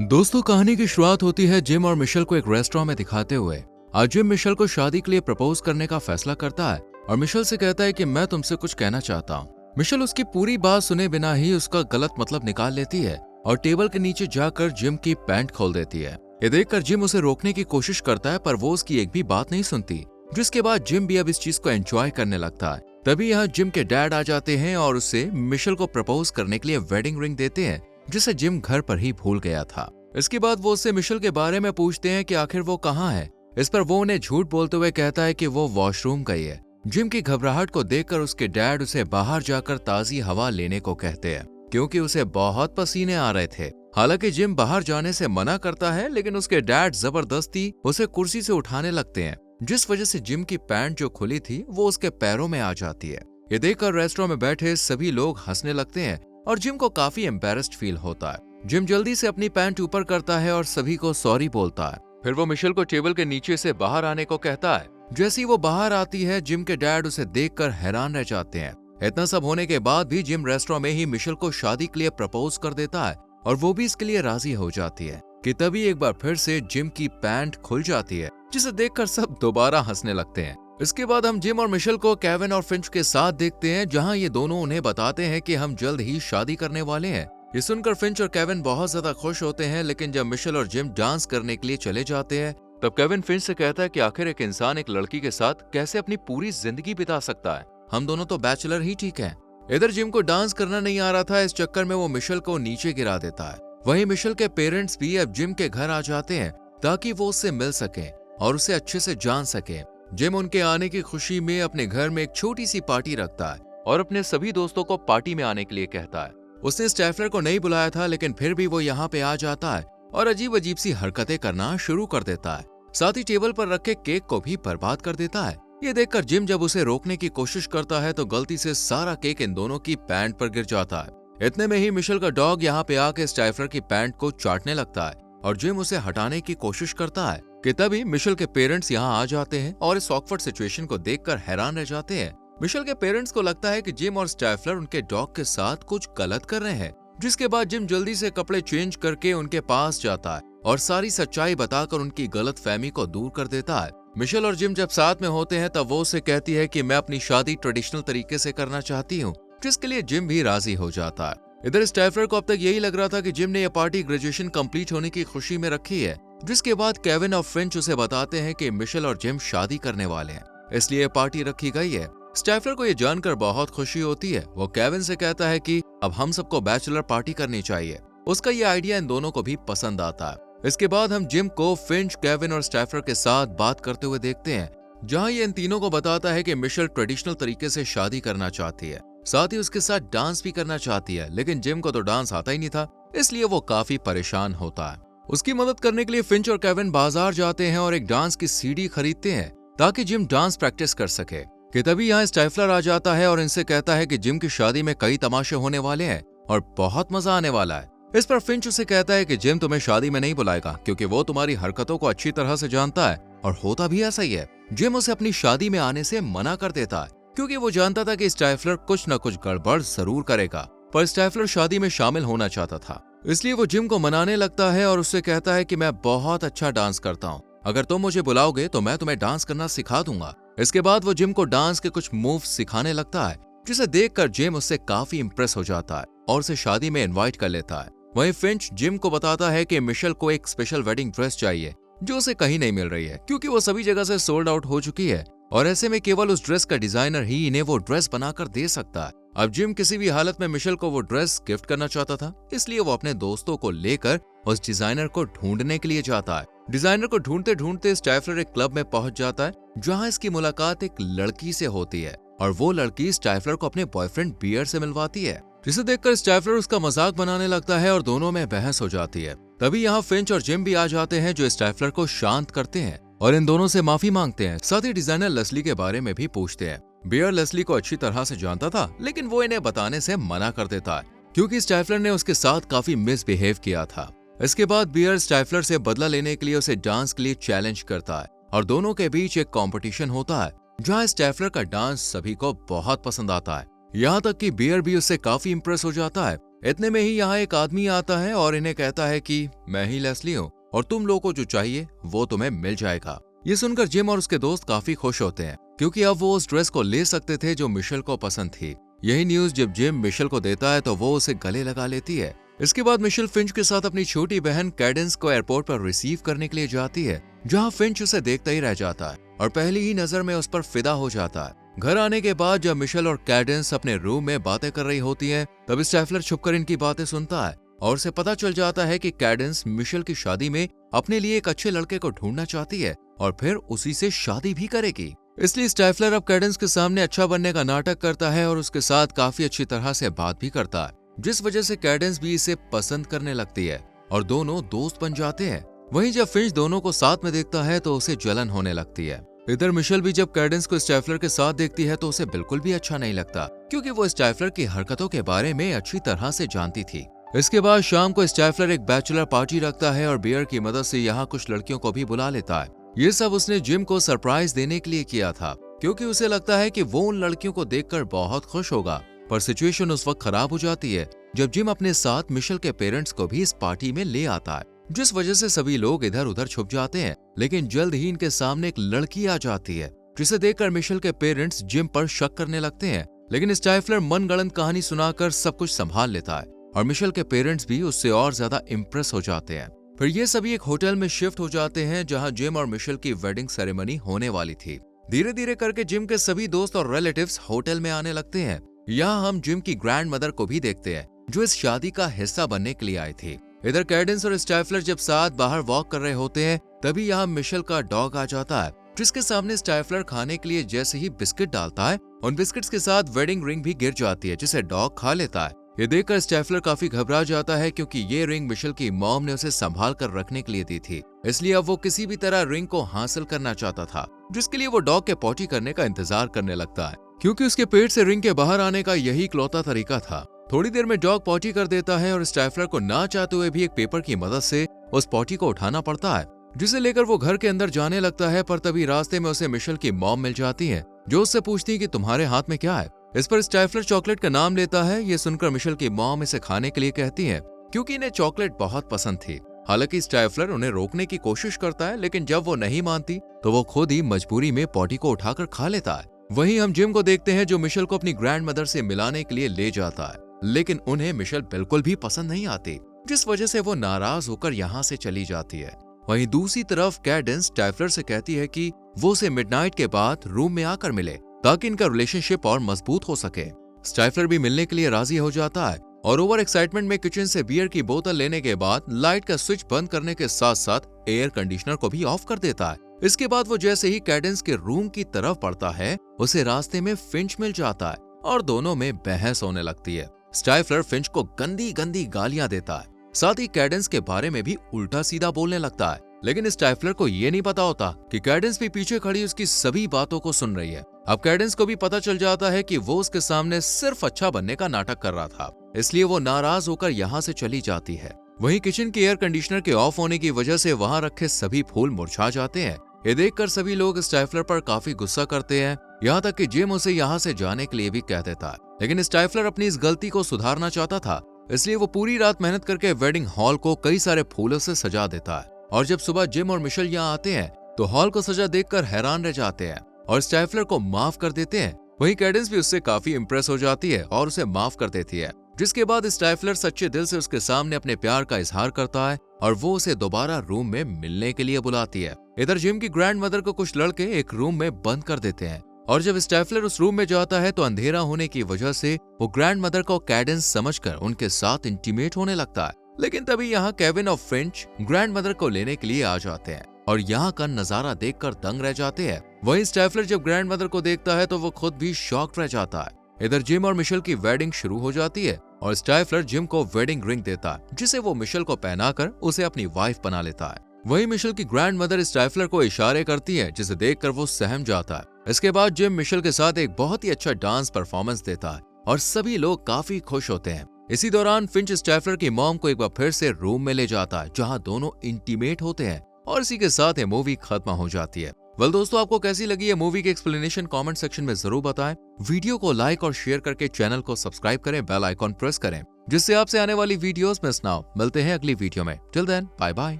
दोस्तों, कहानी की शुरुआत होती है जिम और मिशेल को एक रेस्टोरेंट में दिखाते हुए। आज जिम मिशेल को शादी के लिए प्रपोज करने का फैसला करता है और मिशेल से कहता है कि मैं तुमसे कुछ कहना चाहता हूँ। मिशेल उसकी पूरी बात सुने बिना ही उसका गलत मतलब निकाल लेती है और टेबल के नीचे जाकर जिम की पैंट खोल देती है। ये देखकर जिम उसे रोकने की कोशिश करता है पर वो उसकी एक भी बात नहीं सुनती, जिसके बाद जिम भी अब इस चीज को एंजॉय करने लगता है। तभी यहाँ जिम के डैड आ जाते हैं और उसे मिशेल को प्रपोज करने के लिए वेडिंग रिंग देते हैं, जिसे जिम घर पर ही भूल गया था। इसके बाद वो उससे मिशेल के बारे में पूछते हैं कि आखिर वो कहाँ है। इस पर वो उन्हें झूठ बोलते हुए कहता है कि वो वॉशरूम गई है। जिम की घबराहट को देखकर उसके डैड उसे बाहर जाकर ताजी हवा लेने को कहते हैं, क्योंकि उसे बहुत पसीने आ रहे थे। हालांकि जिम बाहर जाने से मना करता है, लेकिन उसके डैड जबरदस्ती उसे कुर्सी से उठाने लगते हैं, जिस वजह से जिम की पैंट जो खुली थी वो उसके पैरों में आ जाती है। ये देखकर रेस्टोरेंट में बैठे सभी लोग हंसने लगते हैं और जिम को काफी एम्बेरस्ड फील होता है। जिम जल्दी से अपनी पैंट ऊपर करता है और सभी को सॉरी बोलता है। फिर वो मिशेल को टेबल के नीचे से बाहर आने को कहता है। जैसे ही वो बाहर आती है, जिम के डैड उसे देखकर हैरान रह जाते हैं। इतना सब होने के बाद भी जिम रेस्टोरेंट में ही मिशेल को शादी के लिए प्रपोज कर देता है और वो भी इसके लिए राजी हो जाती है कि तभी एक बार फिर से जिम की पैंट खुल जाती है, जिसे देखकर सब दोबारा हंसने लगते हैं। इसके बाद हम जिम और मिशेल को केविन और फिंच के साथ देखते हैं, जहां ये दोनों उन्हें बताते हैं कि हम जल्द ही शादी करने वाले हैं। ये सुनकर फिंच और केविन बहुत ज्यादा खुश होते हैं, लेकिन जब मिशेल और जिम डांस करने के लिए चले जाते हैं, तब केविन फिंच से कहता है कि आखिर एक इंसान एक लड़की के साथ कैसे अपनी पूरी जिंदगी बिता सकता है, हम दोनों तो बैचलर ही ठीक हैं। इधर जिम को डांस करना नहीं आ रहा था, इस चक्कर में वो मिशेल को नीचे गिरा देता है। वहीं मिशेल के पेरेंट्स भी अब जिम के घर आ जाते हैं ताकि वो उससे मिल सके और उसे अच्छे से जान सके। जिम उनके आने की खुशी में अपने घर में एक छोटी सी पार्टी रखता है और अपने सभी दोस्तों को पार्टी में आने के लिए कहता है। उसने स्टैफलर को नहीं बुलाया था, लेकिन फिर भी वो यहाँ पे आ जाता है और अजीब अजीब सी हरकतें करना शुरू कर देता है। साथ ही टेबल पर रखे केक को भी बर्बाद कर देता है। ये देखकर जिम जब उसे रोकने की कोशिश करता है तो गलती से सारा केक इन दोनों की पैंट पर गिर जाता है। इतने में ही मिशेल का डॉग यहाँ पे आके स्टैफलर की पैंट को चाटने लगता है और जिम उसे हटाने की कोशिश करता है कि तभी मिशेल के पेरेंट्स यहाँ आ जाते हैं और इस ऑकवर्ड सिचुएशन को देखकर हैरान रह जाते हैं। मिशेल के पेरेंट्स को लगता है कि जिम और स्टैफलर उनके डॉग के साथ कुछ गलत कर रहे हैं, जिसके बाद जिम जल्दी से कपड़े चेंज करके उनके पास जाता है और सारी सच्चाई बताकर उनकी गलतफहमी को दूर कर देता है। मिशेल और जिम जब साथ में होते हैं तब वो उसे कहती है कि मैं अपनी शादी ट्रेडिशनल तरीके से करना चाहती हूँ, जिसके लिए जिम भी राजी हो जाता है। इधर स्टैफलर को अब तक यही लग रहा था कि जिम ने यह पार्टी ग्रेजुएशन कंप्लीट होने की खुशी में रखी है, जिसके बाद केविन और फ्रेंच उसे बताते हैं कि मिशेल और जिम शादी करने वाले हैं, इसलिए पार्टी रखी गई है। स्टैफलर को यह जानकर बहुत खुशी होती है। वो केविन से कहता है कि अब हम सबको बैचलर पार्टी करनी चाहिए। उसका ये आइडिया इन दोनों को भी पसंद आता है। इसके बाद हम जिम को फिंच, केविन और स्टैफलर के साथ बात करते हुए देखते हैं, जहां ये इन तीनों को बताता है कि मिशेल ट्रेडिशनल तरीके से शादी करना चाहती है, साथ ही उसके साथ डांस भी करना चाहती है, लेकिन जिम को तो डांस आता ही नहीं था, इसलिए वो काफी परेशान होता है। उसकी मदद करने के लिए फिंच और केविन बाजार जाते हैं और एक डांस की सीडी खरीदते हैं ताकि जिम डांस प्रैक्टिस कर सके। कि तभी यहाँ स्टैफलर आ जाता है और इनसे कहता है कि जिम की शादी में कई तमाशे होने वाले हैं और बहुत मजा आने वाला है। इस पर फिंच उसे कहता है कि जिम तुम्हें शादी में नहीं बुलाएगा, क्योंकि वो तुम्हारी हरकतों को अच्छी तरह से जानता है और होता भी ऐसा ही है। जिम उसे अपनी शादी में आने से मना कर देता है, क्योंकि वो जानता था कि स्टैफलर कुछ न कुछ गड़बड़ जरूर करेगा, पर स्टैफलर शादी में शामिल होना चाहता था, इसलिए वो जिम को मनाने लगता है और उससे कहता है कि मैं बहुत अच्छा डांस करता हूँ, अगर तुम मुझे बुलाओगे तो मैं तुम्हें डांस करना सिखा दूंगा। इसके बाद वो जिम को डांस के कुछ मूव्स सिखाने लगता है, जिसे देखकर जिम उससे काफी इंप्रेस हो जाता है और उसे शादी में इनवाइट कर लेता है। वहीं फिंच जिम को बताता है कि मिशेल को एक स्पेशल वेडिंग ड्रेस चाहिए, जो उसे कहीं नहीं मिल रही है, क्योंकि वो सभी जगह से सोल्ड आउट हो चुकी है और ऐसे में केवल उस ड्रेस का डिजाइनर ही इन्हें वो ड्रेस बनाकर दे सकता है। अब जिम किसी भी हालत में मिशेल को वो ड्रेस गिफ्ट करना चाहता था, इसलिए वो अपने दोस्तों को लेकर उस डिजाइनर को ढूंढने के लिए जाता है। डिजाइनर को ढूंढते ढूंढते स्टैफलर एक क्लब में पहुंच जाता है, जहां इसकी मुलाकात एक लड़की से होती है और वो लड़की स्टैफलर को अपने बॉयफ्रेंड बियर से मिलवाती है, जिसे देखकर स्टैफलर उसका मजाक बनाने लगता है और दोनों में बहस हो जाती है। तभी यहाँ फिंच और जिम भी आ जाते हैं, जो स्टैफलर को शांत करते हैं और इन दोनों से माफी मांगते हैं। साथ ही डिजाइनर लेस्ली के बारे में भी पूछते हैं। बियर लेस्ली को अच्छी तरह से जानता था, लेकिन वो इन्हें बताने से मना कर देता है, क्योंकि स्टैफलर ने उसके साथ काफी मिसबिहेव किया था। इसके बाद बियर स्टैफलर से बदला लेने के लिए उसे डांस के लिए चैलेंज करता है और दोनों के बीच एक कंपटीशन होता है, जहां स्टैफलर का डांस सभी को बहुत पसंद आता है। यहाँ तक कि बियर भी उससे काफी इंप्रेस हो जाता है इतने में ही यहाँ एक आदमी आता है और इन्हें कहता है कि मैं ही लेस्ली हूँ और तुम लोगों को जो चाहिए वो तुम्हें मिल जाएगा। ये सुनकर जिम और उसके दोस्त काफी खुश होते हैं क्योंकि अब वो उस ड्रेस को ले सकते थे जो मिशेल को पसंद थी। यही न्यूज जब जिम मिशेल को देता है तो वो उसे गले लगा लेती है। इसके बाद मिशेल फिंच के साथ अपनी छोटी बहन कैडेंस को एयरपोर्ट पर रिसीव करने के लिए जाती है, जहाँ फिंच उसे देखता ही रह जाता है और पहली ही नजर में उस पर फिदा हो जाता है। घर आने के बाद जब मिशेल और कैडेंस अपने रूम में बातें कर रही होती हैं, तब स्टाइफलर छुपकर इनकी बातें सुनता है और उसे पता चल जाता है कि कैडेंस मिशेल की शादी में अपने लिए एक अच्छे लड़के को ढूंढना चाहती है और फिर उसी से शादी भी करेगी। इसलिए स्टाइफलर अब कैडेंस के सामने अच्छा बनने का नाटक करता है और उसके साथ काफी अच्छी तरह से बात भी करता है, जिस वजह से कैडेंस भी इसे पसंद करने लगती है और दोनों दोस्त बन जाते हैं। वहीं जब फिंच दोनों को साथ में देखता है तो उसे जलन होने लगती है। इधर मिशेल भी जब कैडेंस को स्टाइफलर के साथ देखती है तो उसे बिल्कुल भी अच्छा नहीं लगता, क्योंकि वो स्टाइफलर की हरकतों के बारे में अच्छी तरह से जानती थी। इसके बाद शाम को स्टाइफलर एक बैचलर पार्टी रखता है और बियर की मदद से यहाँ कुछ लड़कियों को भी बुला लेता है। ये सब उसने जिम को सरप्राइज देने के लिए किया था, क्योंकि उसे लगता है कि वो उन लड़कियों को देखकर बहुत खुश होगा। पर सिचुएशन उस वक्त खराब हो जाती है जब जिम अपने साथ मिशेल के पेरेंट्स को भी इस पार्टी में ले आता है, जिस वजह से सभी लोग इधर उधर छुप जाते हैं। लेकिन जल्द ही इनके सामने एक लड़की आ जाती है, जिसे देखकर मिशेल के पेरेंट्स जिम पर शक करने लगते हैं। लेकिन स्टाइफलर मनगढ़ंत कहानी सुनाकर सब कुछ संभाल लेता है और मिशेल के पेरेंट्स भी उससे और ज्यादा इम्प्रेस हो जाते हैं। फिर ये सभी एक होटल में शिफ्ट हो जाते हैं, जहां जिम और मिशेल की वेडिंग सेरेमनी होने वाली थी। धीरे धीरे करके जिम के सभी दोस्त और रिलेटिव्स होटल में आने लगते हैं। यहाँ हम जिम की ग्रैंड मदर को भी देखते हैं, जो इस शादी का हिस्सा बनने के लिए आई थी। इधर कैडेंस और स्टाइफलर जब साथ बाहर वॉक कर रहे होते हैं, तभी यहाँ मिशेल का डॉग आ जाता है, जिसके सामने स्टाइफलर खाने के लिए जैसे ही बिस्किट डालता है, उन बिस्किट्स के साथ वेडिंग रिंग भी गिर जाती है, जिसे डॉग खा लेता है। ये देखकर स्टाइफलर काफी घबरा जाता है, क्योंकि ये रिंग मिशेल की मॉम ने उसे संभाल कर रखने के लिए दी थी। इसलिए अब वो किसी भी तरह रिंग को हासिल करना चाहता था, जिसके लिए वो डॉग के पॉटी करने का इंतजार करने लगता है, क्योंकि उसके पेट से रिंग के बाहर आने का यही इकलौता तरीका था। थोड़ी देर में डॉग पॉटी कर देता है और स्टाइफलर को ना चाहते हुए भी एक पेपर की मदद से उस पॉटी को उठाना पड़ता है, जिसे लेकर वो घर के अंदर जाने लगता है। पर तभी रास्ते में उसे मिशेल की मॉम मिल जाती है, जो उससे पूछती है कि तुम्हारे हाथ में क्या है। इस पर स्टाइफलर चॉकलेट का नाम लेता है। ये सुनकर मिशेल की मॉम इसे खाने के लिए कहती है, क्योंकि इन्हें चॉकलेट बहुत पसंद थी। हालांकि स्टाइफलर उन्हें रोकने की कोशिश करता है, लेकिन जब वो नहीं मानती तो वो खुद ही मजबूरी में पॉटी को उठाकर खा लेता है। वहीं हम जिम को देखते हैं, जो मिशेल को अपनी ग्रैंड मदर से मिलाने के लिए ले जाता है, लेकिन उन्हें मिशेल बिल्कुल भी पसंद नहीं आती, जिस वजह से वो नाराज होकर यहाँ से चली जाती है। वहीं दूसरी तरफ कैडेंस स्टाइफलर से कहती है कि वो उसे मिडनाइट के बाद रूम में आकर मिले, ताकि इनका रिलेशनशिप और मजबूत हो सके। स्टाइफलर भी मिलने के लिए राजी हो जाता है और ओवर एक्साइटमेंट में किचन से बियर की बोतल लेने के बाद लाइट का स्विच बंद करने के साथ साथ एयर कंडीशनर को भी ऑफ कर देता है। इसके बाद वो जैसे ही कैडेंस के रूम की तरफ बढ़ता है, उसे रास्ते में फिंच मिल जाता है और दोनों में बहस होने लगती है। स्टाइफलर फिंच को गंदी गंदी गालियां देता है, साथ ही कैडेंस के बारे में भी उल्टा सीधा बोलने लगता है। लेकिन स्टाइफलर को ये नहीं पता होता कि कैडेंस भी पीछे खड़ी उसकी सभी बातों को सुन रही है। अब कैडेंस को भी पता चल जाता है कि वो उसके सामने सिर्फ अच्छा बनने का नाटक कर रहा था, इसलिए वो नाराज होकर यहाँ से चली जाती है। वहीं किचन के एयर कंडीशनर के ऑफ होने की वजह से वहाँ रखे सभी फूल मुरझा जाते हैं। ये देखकर सभी लोग स्टाइफलर पर काफी गुस्सा करते हैं, यहाँ तक कि जिम उसे यहाँ से जाने के लिए भी कह देता है। लेकिन स्टाइफलर अपनी इस गलती को सुधारना चाहता था, इसलिए वो पूरी रात मेहनत करके वेडिंग हॉल को कई सारे फूलों से सजा देता है। और जब सुबह जिम और मिशेल यहाँ आते हैं तो हॉल को सजा देखकर हैरान रह जाते हैं और स्टाइफलर को माफ कर देते हैं। वहीं कैडेंस भी उससे काफी इम्प्रेस हो जाती है और उसे माफ कर देती है, जिसके बाद स्टाइफलर सच्चे दिल से उसके सामने अपने प्यार का इजहार करता है और वो उसे दोबारा रूम में मिलने के लिए बुलाती है। इधर जिम की ग्रैंड मदर को कुछ लड़के एक रूम में बंद कर देते हैं और जब स्टाइफलर उस रूम में जाता है तो अंधेरा होने की वजह से वो ग्रैंड मदर को कैडेंस समझकर उनके साथ इंटीमेट होने लगता है। लेकिन तभी यहाँ केविन और फ्रेंच ग्रैंड मदर को लेने के लिए आ जाते हैं और यहाँ का नजारा देखकर दंग रह जाते हैं। वहीं स्टाइफलर जब ग्रैंड मदर को देखता है तो वो खुद भी शॉक्ड रह जाता है। इधर जिम और मिशेल की वेडिंग शुरू हो जाती है और स्टाइफलर जिम को वेडिंग रिंग देता है, जिसे वो मिशेल को पहनाकर उसे अपनी वाइफ बना लेता है। वहीं मिशेल की ग्रैंड मदर स्टाइफलर को इशारे करती है, जिसे देखकर वो सहम जाता है। इसके बाद जिम मिशेल के साथ एक बहुत ही अच्छा डांस परफॉर्मेंस देता है और सभी लोग काफी खुश होते हैं। इसी दौरान फिंच स्टाइफलर की मॉम को एक बार फिर से रूम में ले जाता है, जहां दोनों इंटीमेट होते हैं और इसी के साथ ये मूवी खत्म हो जाती है। वेल दोस्तों, आपको कैसी लगी ये मूवी की एक्सप्लेनेशन कमेंट सेक्शन में जरूर बताएं। वीडियो को लाइक और शेयर करके चैनल को सब्सक्राइब करें, बेल आइकॉन प्रेस करें, जिससे आपसे आने वाली वीडियोस मिस ना हो। मिलते हैं अगली वीडियो में। Till then, bye bye,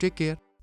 take care.